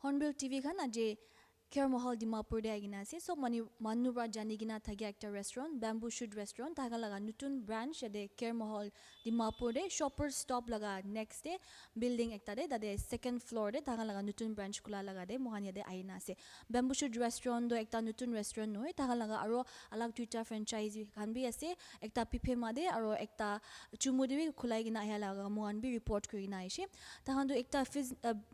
Hornbill TV khan aje Care Mahal Dimapur de agina ase so manubra jani gina thagi ekta restaurant Bambooshoot restaurant thaga laga nutun branch de Care Mahal Dimapur de shopper stop laga next day building ekta de dade second floor de thaga laga nutun branch kula laga de mohan yade aina ase Bambooshoot restaurant do ekta nutun restaurant noi thaga laga aro alag Twitter franchise khan bi ase ekta pipe ma de aro ekta chumu de bi khulai gina aya laga mohan bi report kuri na aise tahan do ekta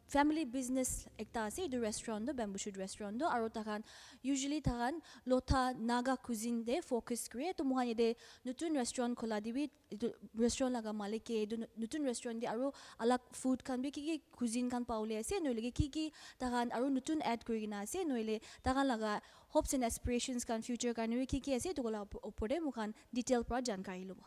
family business ekta ase do restaurant do Bambooshoot restaurant do aro takan usually takan lotha naga cuisine de focus kre to mohan yede nutun restaurant khola dibi restaurant laga malik ke nutun restaurant de aro alag food kan bi ki cuisine kan paule ase noile ki takan aro nutun add kuri na ase noile takan laga hopes and aspirations kan future kan ki ase to kola opore mukhan detail pra jankari lobo.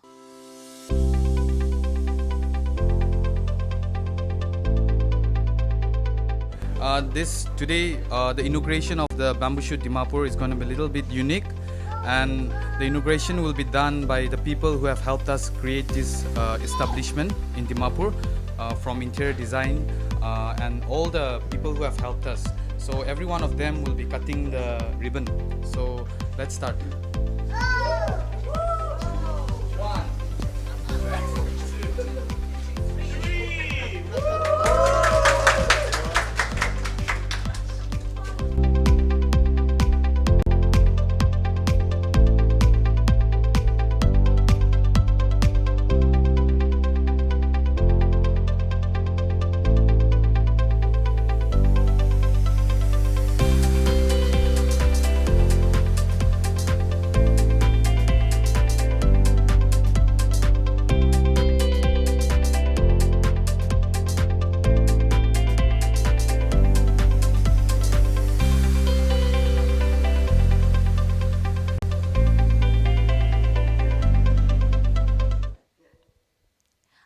The inauguration of the Bambooshoot Dimapur is going to be a little bit unique, and the inauguration will be done by the people who have helped us create this establishment in Dimapur, from interior design and all the people who have helped us. So every one of them will be cutting the ribbon. So let's start.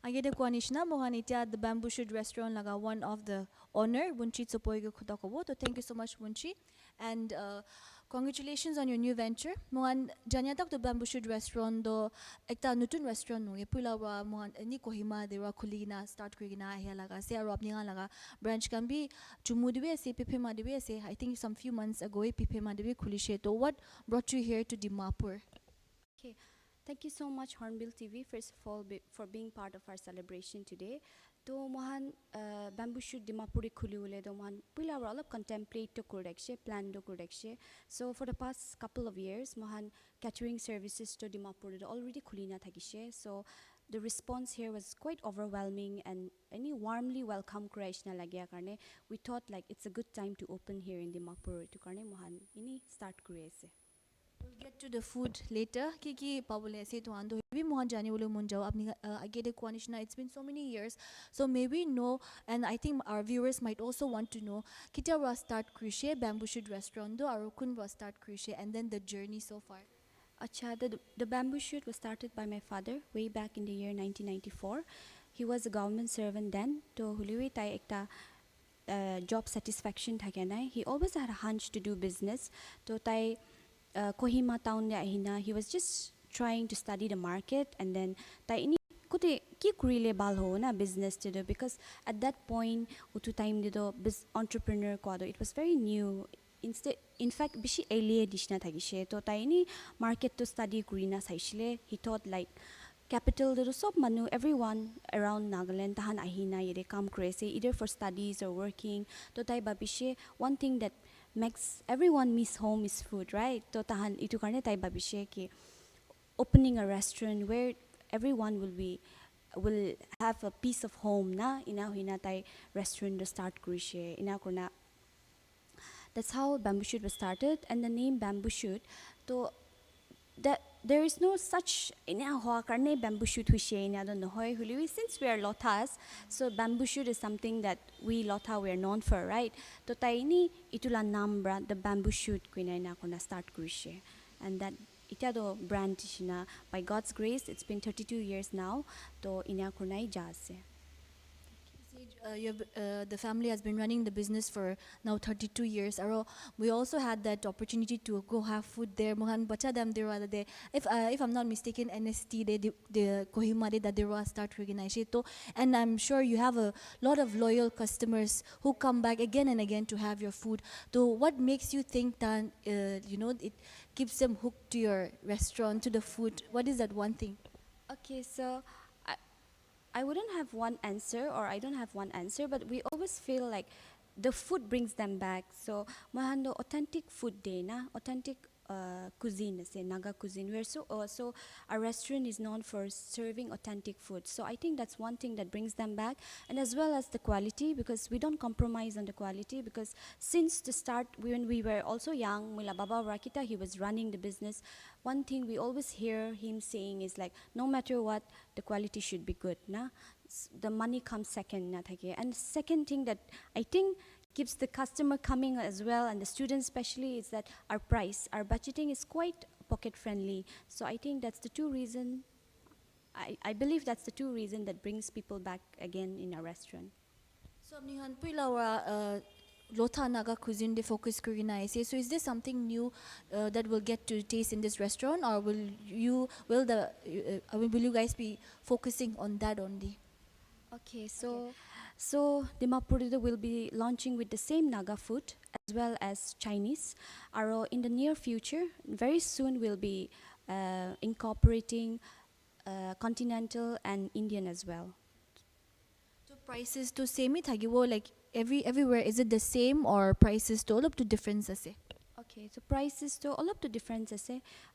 Agede Kwanishna Mohanitya the Bambooshoot restaurant laga one of the owner Bunchi Tsopoige Khudakobo. So thank you so much Bunchi, and congratulations on your new venture. Mohan Janyatak the Bambooshoot restaurant do ekta nutun restaurant no pula wa mohan ni Kohima de wa khulina start kurina ahya laga se aro apni laga branch kan bi chumu dibe se pipe ma dibe se I think some few months ago pipe ma dibe khulishe. To what brought you here to Dimapur? Okay, thank you so much Hornbill TV first of all for being part of our celebration today. To mohan Bambooshoot Dimapur khuli ule to mohan pila wala contemplate to korekshe plan to korekshe. So for the past couple of years mohan catering services to Dimapur already khulina thagishe. So the response here was quite overwhelming and any warmly welcome Croatian lagya karne we thought like it's a good time to open here in Dimapur to karne mohan ini start kuri ase. We'll get to the food later. Kiki Pabule say to Ando, we mohan jani ulu munjao apni agede Kwanishna. It's been so many years, so maybe know, and I think our viewers might also want to know. Kita was start crochet Bambooshoot restaurant do Arukun was start crochet, and then the journey so far. Acha, the Bambooshoot was started by my father way back in the year 1994. He was a government servant then. To huliwi tai ekta job satisfaction thake. He always had a hunch to do business. To tai Kohima town de ahina, he was just trying to study the market, and then tai ini kote ki kurile bal ho na business to do, because at that point utu time de do entrepreneur ko it was very new. In fact bishi earlier dishna thagishe to tai ini market to study kurina saishile. He thought like capital de sob manu everyone around Nagaland tahan ahina yede kam krese either for studies or working. To tai babishe one thing that makes everyone miss home is food, right? To tahan itu karne tai babishe ki opening a restaurant where everyone will have a piece of home na ina hina tai restaurant to start kurishe ina kurna. That's how Bambooshoot was started, and the name Bambooshoot to that there is no such ina hoa karne Bambooshoot wishe ina don't know hoy huliwi since we are Lothas, so Bambooshoot is something that we Lotha we are known for, right? To taini itula nam brand the Bambooshoot kuina ina kona start kurishe, and that ita do brand shina by God's grace it's been 32 years now to ina kunai jase. The family has been running the business for now 32 years. Aro, we also had that opportunity to go have food there. Mohan bacha dam there wala de. If I'm not mistaken, NST de Kohima de that there start organizing to, and I'm sure you have a lot of loyal customers who come back again and again to have your food. So what makes you think that it keeps them hooked to your restaurant, to the food? What is that one thing? Okay, so I, I wouldn't have one answer, or I don't have one answer, but we always feel like the food brings them back. So, mahando authentic food day na, authentic cuisine, say Naga cuisine. We're so our restaurant is known for serving authentic food. So I think that's one thing that brings them back, and as well as the quality, because we don't compromise on the quality. Because since the start, when we were also young, Mula Baba Rakita, he was running the business. One thing we always hear him saying is like, no matter what, the quality should be good, na. The money comes second, na thake. And second thing that I think keeps the customer coming as well, and the students especially, is that our price, our budgeting is quite pocket friendly. So I think that's the two reason. I believe that's the two reason that brings people back again in our restaurant. So Nihan Pilawa Lotha Naga cuisine they focus Kurina. So is there something new that we'll get to taste in this restaurant, or will you guys be focusing on that only? Okay, so Dimapur will be launching with the same Naga food as well as Chinese. In the near future, very soon we'll be incorporating continental and Indian as well. So prices to same it like everywhere, is it the same, or prices to all up to difference ase? Okay, so prices to all up to differences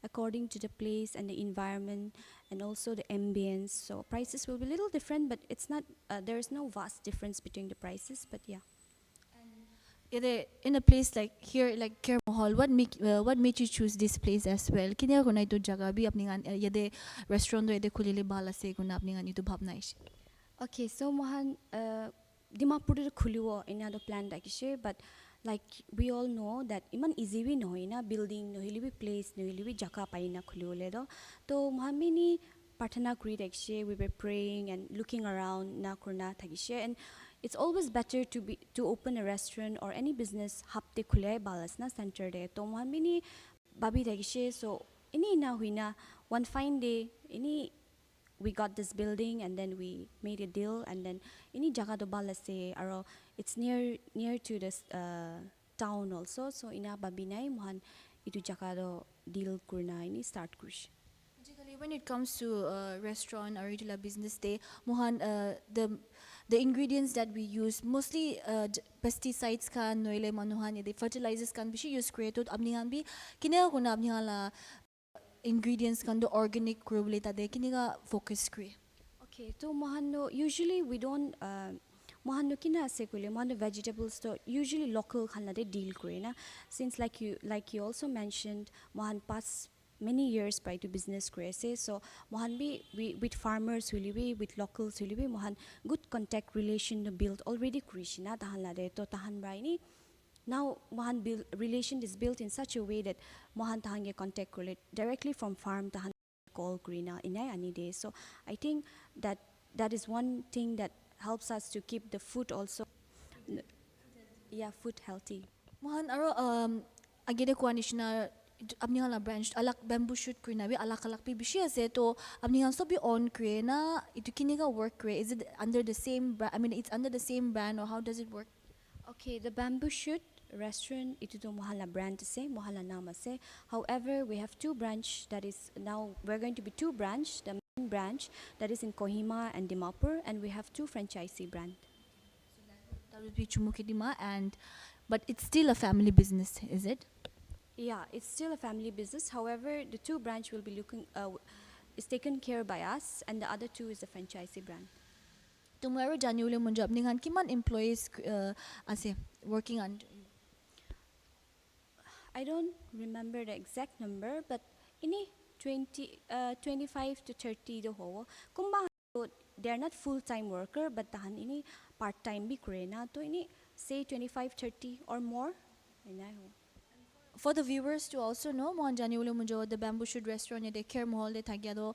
according to the place and the environment and also the ambience. So prices will be a little different, but it's not. There is no vast difference between the prices. But yeah. In a place like here, like Care Mahal, what made you choose this place as well? Kini ko na ito jaga bi apni ngan yade restaurant do yade khulile bala se ko na apni ngan ito bhabna ish. Okay, so Mohan, Dimapur khuliwo ina do plan dakishe, but like we all know that iman easy we no ina building no hilibi place no hilibi jaka paina khuliwole do. To Mohan mini partana kuri dakishe, we were praying and looking around na kurna takishe, and it's always better to open a restaurant or any business hapte khulai balas na center de. To Mohan mini babi dakishe, so ini na huina one fine day ini we got this building, and then we made a deal, and then ini jaga do balase aro it's near to this town also, so ina babinai Mohan itu jaga do deal kurna ini start kurish. Basically, when it comes to restaurant or regular business day, Mohan, the ingredients that we use mostly pesticides kan noile manuhan the fertilizers kan bishi use created abningan bi kinaya ko na abningala ingredients kan do organic crewleta de kiniga focus kre. Okay, so Mohan usually we don't Mohan kina ase kule Mohan vegetables to usually local khanla de deal kore na, since like you also mentioned Mohan past many years by to business crazy, so Mohan we with farmers will be with locals will be Mohan good contact relation built already krishna tahan la de to tahan braini. Now Mohan build relation is built in such a way that Mohan tahan ge contact relate directly from farm tahan call grina inai ani day. So I think that is one thing that helps us to keep the food also food healthy. Mohan aro agede ko anishna apni hala branch alak Bambooshoot krina bi alak pi bishi ase to apni han so bi on kre na itu kiniga work kre, is it under the same it's under the same brand, or how does it work? Okay, the Bambooshoot restaurant itu to Mohala brand se, Mohala nama se. However, we have two branch, that is now we're going to be two branch, the main branch that is in Kohima and Dimapur, and we have two franchisee brand. That would be Chumukidima, but it's still a family business, is it? Yeah, it's still a family business. However, the two branch will be is taken care by us, and the other two is the franchisee brand. Tomorrow January mo job ningan kiman employees ase working under you? I don't remember the exact number, but ini 25 to 30 do ho. Kumba they are not full-time worker, but tahan ini part-time bi kurena to ini say 25 30 or more. For the viewers to also know, Mohan January mo the Bambooshoot restaurant de Care Mahal de tagyado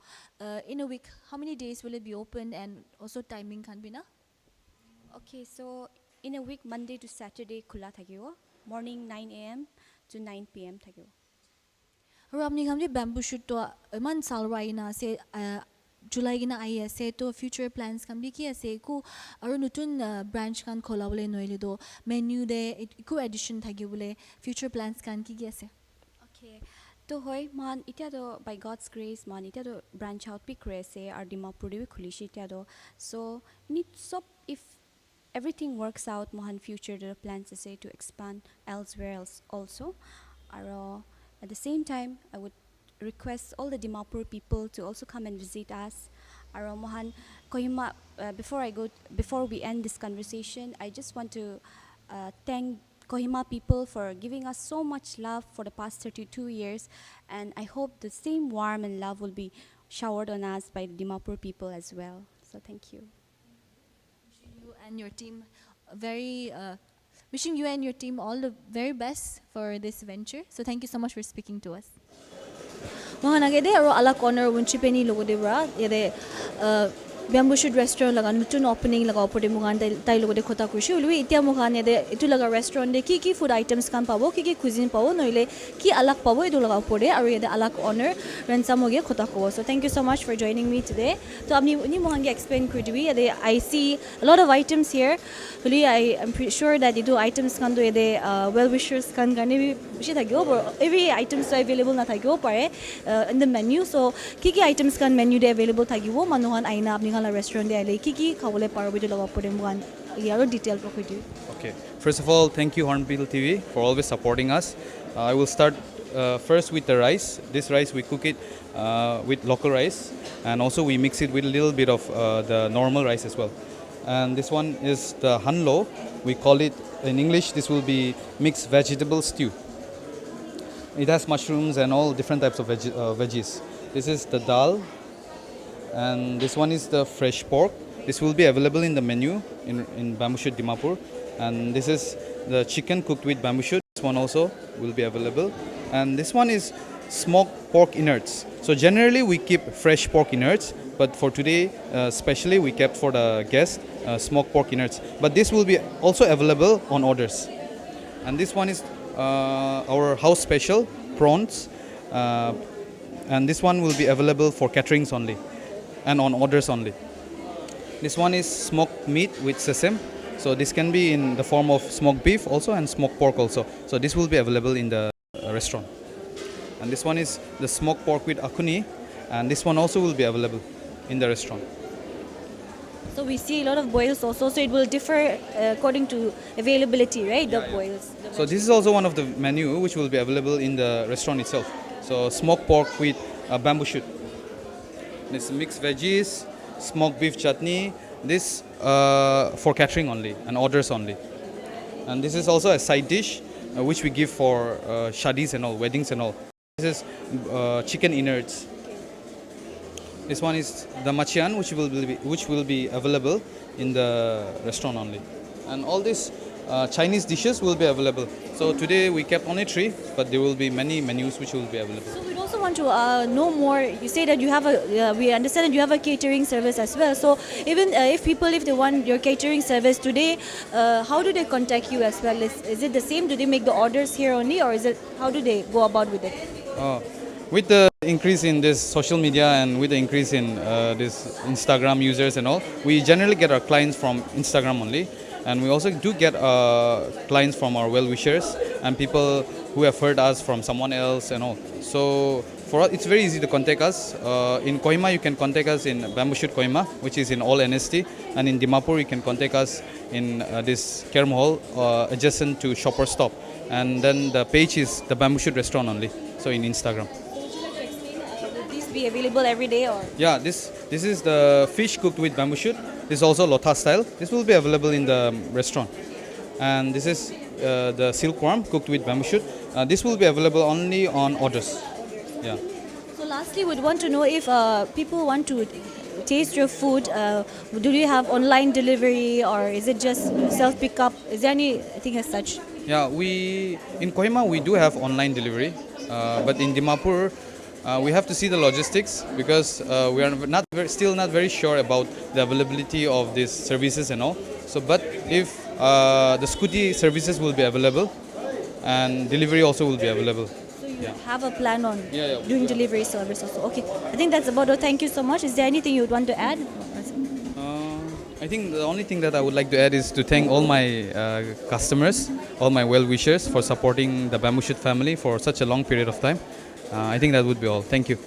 in a week, how many days will it be open, and also timing kan bina? Okay, so in a week, Monday to Saturday, khula thakibo. Morning 9 a.m. to 9 p.m. thakibo. আৰু আপুনি কামলি বেম্বুশুটটো ইমান চালৰা আইনা আছে জুলাই কিনা আহি আছে তো future planes কামলি কি আছে একো আৰু নতুন ব্ৰাঞ্চ কান খোলাবলৈ নোৱাৰিলে তো মেনু দে একো এডিশ্যন থাকিবলৈ ফিউচাৰ প্লেনছ কান কি আছে Okay, to hoy man ita do by God's grace man ita do branch out pi krese ar Dimapur de khulishi ita do so need so if everything works out mohan future the plans is to expand elsewhere else also aro at the same time I would request all the Dimapur people to also come and visit us aro mohan Kohima before we end this conversation I just want to thank Kohima people for giving us so much love for the past 32 years and I hope the same warmth and love will be showered on us by the Dimapur people as well. So thank you. You and your team wishing you and your team all the very best for this venture. So thank you so much for speaking to us. Mahanagede aro ala corner wunchi peni logo de bra yede Bambooshoot restaurant laga nutun opening laga opore mugan tai logo de khota kurshi ulwi itia mugan yede itu laga restaurant de ki food items kan pabo ki cuisine pabo noile ki alak pabo itu laga opore aru yede alak owner ransom hoge khota ko so thank you so much for joining me today to apni ni mugan ge explain kurdibi yede I see a lot of items here really I am pretty sure that itu items kan do yede well wishers kan gane bi bishi thagyo every items so available na thagyo pare in the menu so ki items kan menu de available thagibo manuhan aina apni kala restaurant de ale ki khawole parbo de laga pore mugan yaro detail ko khodi Okay. First of all, thank you HornbillTV for always supporting us. I will start first with the rice. This rice we cook it with local rice, and also we mix it with a little bit of the normal rice as well. And this one is the hanlo. We call it in English. This will be mixed vegetable stew. It has mushrooms and all different types of veggies. This is the dal, and this one is the fresh pork. This will be available in the menu in Bambooshoot Dimapur. And this is the chicken cooked with Bambooshoot. This one also will be available. And this one is smoked pork innards. So generally we keep fresh pork innards, but for today especially we kept for the guest smoked pork innards. But this will be also available on orders. And this one is our house special prawns. And this one will be available for caterings only and on orders only. This one is smoked meat with sesame. So this can be in the form of smoked beef also and smoked pork also. So this will be available in the restaurant. And this one is the smoked pork with akuni, and this one also will be available in the restaurant. so we see a lot of boils also so it will differ according to availability right the boils So this is also one of the menu which will be available in the restaurant itself. So smoked pork with Bambooshoot. This mixed veggies, smoked beef chutney. This for catering only and orders only. And this is also a side dish which we give for shadis and all, weddings and all. This is chicken innards. This one is the machian which will be available in the restaurant only. And all these Chinese dishes will be available. So today we kept only 3, but there will be many menus which will be available. So we also want to know more. You say that you have we understand that you have a catering service as well. So even if they want your catering service today, how do they contact you as well? Is it the same? Do they make the orders here only, or is it how do they go about with it? With the increase in this social media and with the increase in this Instagram users and all, we generally get our clients from Instagram only. And we also do get clients from our well-wishers and people who have heard us from someone else and all. So for us, it's very easy to contact us. In Kohima, you can contact us in Bambooshoot Kohima, which is in all NST. And in Dimapur, you can contact us in this Kerm Hall, adjacent to Shopper Stop. And then the page is the Bambooshoot restaurant only, so in Instagram. Would you like to explain? Will these be available every day or? Yeah, this is the fish cooked with Bambooshoot. This is also lotha style. This will be available in the restaurant. And this is the silkworm cooked with Bambooshoot. This will be available only on orders. Yeah. So lastly, we'd want to know if people want to taste your food. Do you have online delivery or is it just self pickup? Is there anything as such? Yeah, in Kohima we do have online delivery, but in Dimapur we have to see the logistics because we are still not very sure about the availability of these services and all. So, but if the scooty services will be available, and delivery also will be available. So you Yeah. have a plan on Yeah, yeah. doing delivery service also. Okay, I think that's about it. Thank you so much. Is there anything you would want to add? I think the only thing that I would like to add is to thank all my customers, all my well-wishers for supporting the Bambooshoot family for such a long period of time. I think that would be all. Thank you.